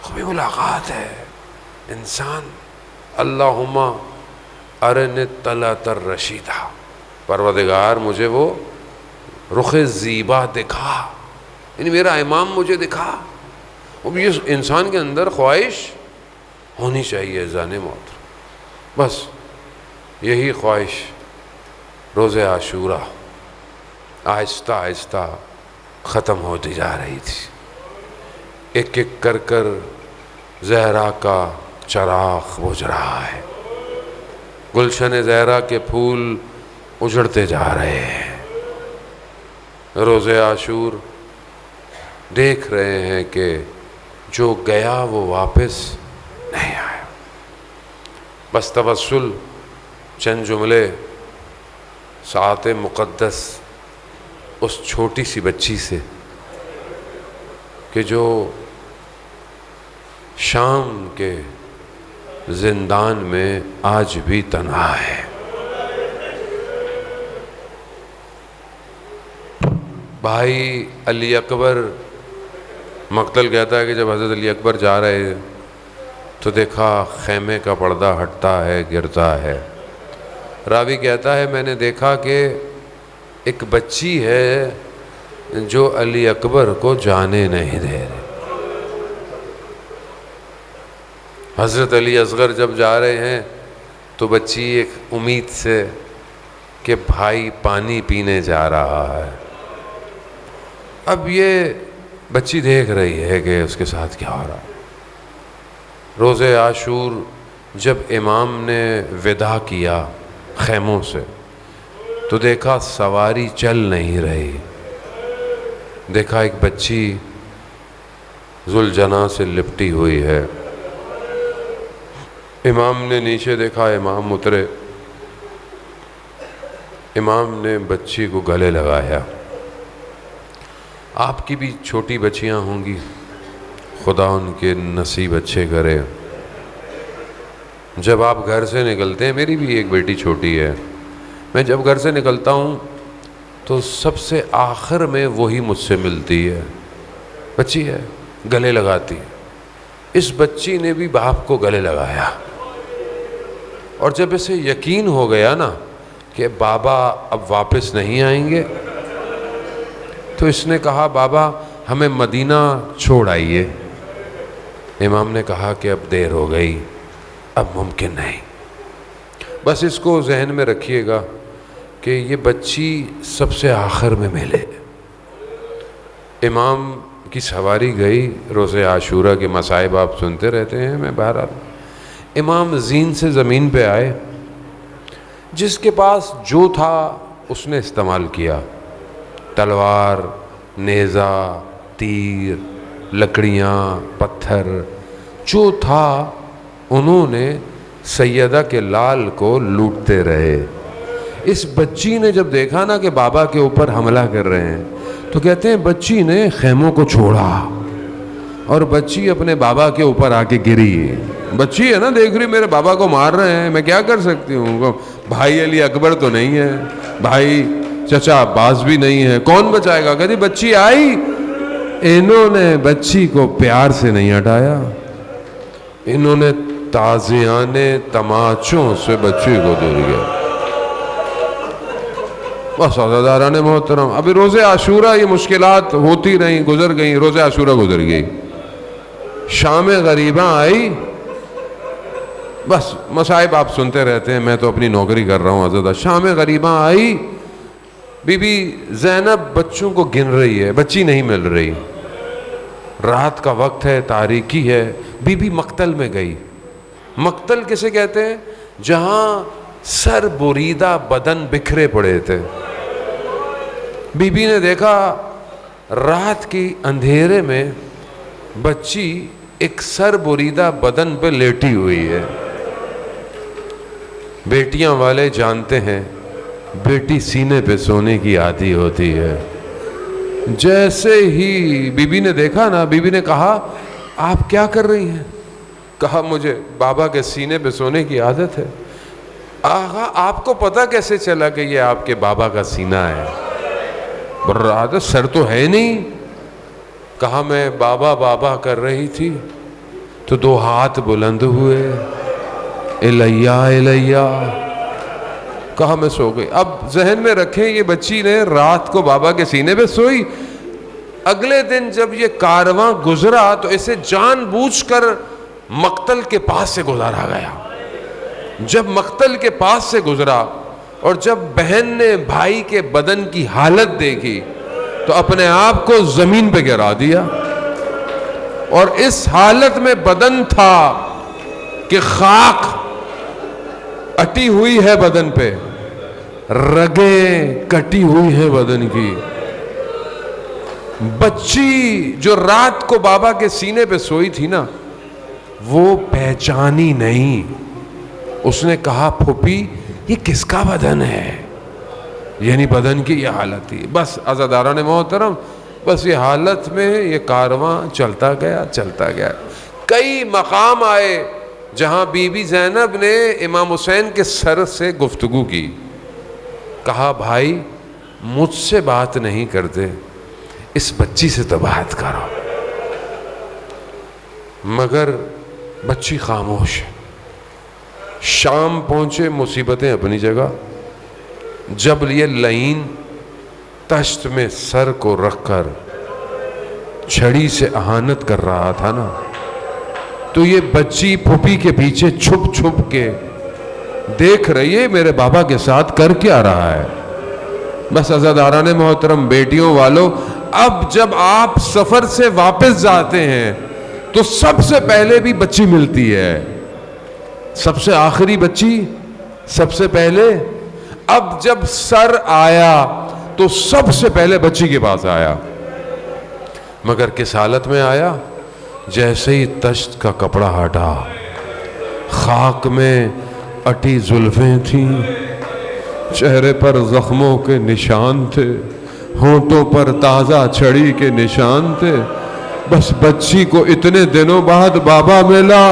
خوبی ملاقات ہے. انسان اللہم ارن طلعت الرشیدہ، پروردگار مجھے وہ رخ زیبا دکھا، یعنی میرا امام مجھے دکھا. اب یہ انسان کے اندر خواہش ہونی چاہیے عزیزان محترم. بس یہی خواہش روز عاشورہ آہستہ آہستہ ختم ہوتی جا رہی تھی. ایک ایک کر کر زہرا کا چراغ بجھ رہا ہے. گلشن زہرا کے پھول اجڑتے جا رہے ہیں. روز عاشور دیکھ رہے ہیں کہ جو گیا وہ واپس نہیں آیا. بس توسل چند جملے ساعت مقدس اس چھوٹی سی بچی سے کہ جو شام کے زندان میں آج بھی تنہا ہے. بھائی علی اکبر، مقتل کہتا ہے کہ جب حضرت علی اکبر جا رہے تو دیکھا خیمے کا پردہ ہٹتا ہے، گرتا ہے. راوی کہتا ہے میں نے دیکھا کہ ایک بچی ہے جو علی اکبر کو جانے نہیں دے رہی. حضرت علی اصغر جب جا رہے ہیں تو بچی ایک امید سے کہ بھائی پانی پینے جا رہا ہے. اب یہ بچی دیکھ رہی ہے کہ اس کے ساتھ کیا ہو رہا. روز عاشور جب امام نے وداع کیا خیموں سے تو دیکھا سواری چل نہیں رہی. دیکھا ایک بچی ذوالجناح سے لپٹی ہوئی ہے. امام نے نیچے دیکھا، امام اترے، امام نے بچی کو گلے لگایا. آپ کی بھی چھوٹی بچیاں ہوں گی، خدا ان کے نصیب اچھے کرے. جب آپ گھر سے نکلتے ہیں، میری بھی ایک بیٹی چھوٹی ہے، میں جب گھر سے نکلتا ہوں تو سب سے آخر میں وہی مجھ سے ملتی ہے. بچی ہے، گلے لگاتی. اس بچی نے بھی باپ کو گلے لگایا، اور جب اسے یقین ہو گیا نا کہ بابا اب واپس نہیں آئیں گے تو اس نے کہا بابا ہمیں مدینہ چھوڑ آئیے. امام نے کہا کہ اب دیر ہو گئی، اب ممکن نہیں. بس اس کو ذہن میں رکھیے گا کہ یہ بچی سب سے آخر میں ملے. امام کی سواری گئی. روز عاشورہ کے مصائب آپ سنتے رہتے ہیں، میں بہرحال امام زین سے زمین پہ آئے. جس کے پاس جو تھا اس نے استعمال کیا، تلوار، نیزہ، تیر، لکڑیاں، پتھر، جو تھا انہوں نے سیدہ کے لال کو لوٹتے رہے. اس بچی نے جب دیکھا نا کہ بابا کے اوپر حملہ کر رہے ہیں تو کہتے ہیں بچی نے خیموں کو چھوڑا اور بچی اپنے بابا کے اوپر آ کے گری. بچی ہے نا، دیکھ رہی میرے بابا کو مار رہے ہیں، میں کیا کر سکتی ہوں. بھائی علی اکبر تو نہیں ہے، بھائی چچا عباس بھی نہیں ہے، کون بچائے گا. کہتی بچی آئی، انہوں نے بچی کو پیار سے نہیں ہٹایا، انہوں نے تازیانے تماچوں سے بچی کو دور گیا. بس عزیزان محترم، ابھی روز عاشورہ یہ مشکلات ہوتی رہیں، گزر گئیں. روز عاشورہ گزر گئی، شام غریباں آئی. بس مصائب آپ سنتے رہتے ہیں، میں تو اپنی نوکری کر رہا ہوں. حضرت شام غریباں آئی، بی بی زینب بچوں کو گن رہی ہے، بچی نہیں مل رہی. رات کا وقت ہے، تاریکی ہے. بی بی مقتل میں گئی. مقتل کسے کہتے ہیں؟ جہاں سر بریدہ بدن بکھرے پڑے تھے. بی بی نے دیکھا رات کی اندھیرے میں بچی ایک سر بریدہ بدن پہ لیٹی ہوئی ہے. بیٹیاں والے جانتے ہیں بیٹی سینے پہ سونے کی عادی ہوتی ہے. جیسے ہی بی بی نے دیکھا نا، بی بی نے کہا آپ کیا کر رہی ہیں؟ کہا مجھے بابا کے سینے پہ سونے کی عادت ہے. آہا، آپ کو پتہ کیسے چلا کہ یہ آپ کے بابا کا سینہ ہے؟ عادت سر تو ہے نہیں. کہا میں بابا بابا کر رہی تھی تو دو ہاتھ بلند ہوئے، الیہ الیہ. کہا میں سو گئی. اب ذہن میں رکھیں یہ بچی نے رات کو بابا کے سینے پہ سوئی. اگلے دن جب یہ کارواں گزرا تو اسے جان بوجھ کر مقتل کے پاس سے گزارا گیا. جب مقتل کے پاس سے گزرا اور جب بہن نے بھائی کے بدن کی حالت دیکھی تو اپنے آپ کو زمین پہ گرا دیا، اور اس حالت میں بدن تھا کہ خاک اٹی ہوئی ہے بدن پہ، رگیں کٹی ہوئی ہیں بدن کی. بچی جو رات کو بابا کے سینے پہ سوئی تھی نا، وہ پہچانی نہیں. اس نے کہا پھوپھی یہ کس کا بدن ہے؟ یعنی بدن کی یہ حالت تھی. بس عزاداران محترم، بس یہ حالت میں یہ کارواں چلتا گیا. کئی مقام آئے جہاں بی بی زینب نے امام حسین کے سر سے گفتگو کی. کہا بھائی مجھ سے بات نہیں کرتے، اس بچی سے تو بات کرو. مگر بچی خاموش. شام پہنچے، مصیبتیں اپنی جگہ. جب یہ لعین تشت میں سر کو رکھ کر چھڑی سے اہانت کر رہا تھا نا، تو یہ بچی پھوپھی کے پیچھے چھپ چھپ کے دیکھ رہی ہے میرے بابا کے ساتھ کر کیا رہا ہے. بس عزاداران محترم، بیٹیوں والو، اب جب آپ سفر سے واپس جاتے ہیں تو سب سے پہلے بھی بچی ملتی ہے. سب سے آخری بچی، سب سے پہلے. اب جب سر آیا تو سب سے پہلے بچی کے پاس آیا. مگر کس حالت میں آیا؟ جیسے ہی تشت کا کپڑا ہٹا، خاک میں اٹی زلفیں تھیں، چہرے پر زخموں کے نشان تھے، ہونٹوں پر تازہ چھڑی کے نشان تھے. بس بچی کو اتنے دنوں بعد بابا ملا.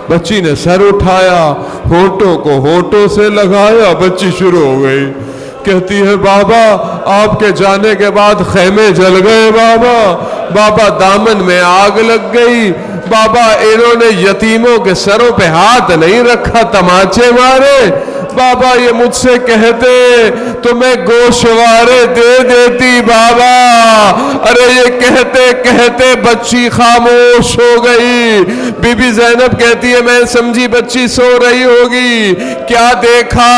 بچی نے سر اٹھایا، ہونٹوں کو ہونٹوں سے لگایا. بچی شروع ہو گئی، کہتی ہے بابا آپ کے جانے کے بعد خیمے جل گئے. بابا دامن میں آگ لگ گئی. بابا انہوں نے یتیموں کے سروں پہ ہاتھ نہیں رکھا، تماچے مارے. بابا یہ مجھ سے کہتے تو میں گوشوارے دے دیتی بابا. ارے یہ کہتے کہتے بچی خاموش ہو گئی. بی بی زینب کہتی ہے میں سمجھی بچی سو رہی ہوگی. کیا دیکھا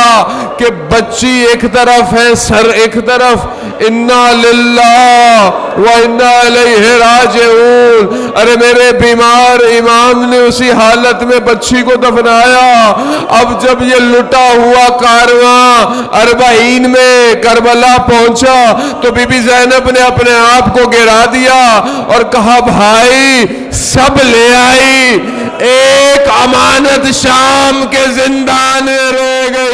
کہ بچی ایک طرف ہے، سر ایک طرف. انا للہ و انا الیہ راجعون. ارے میرے بیمار امام نے اسی حالت میں بچی کو دفنایا. اب جب یہ لٹا ہوا کارواں اربعین میں کربلا پہنچا تو بی بی زینب نے اپنے آپ کو گرا دیا اور کہا بھائی سب لے آئی، ایک امانت شام کے زندان میں رہ گئی.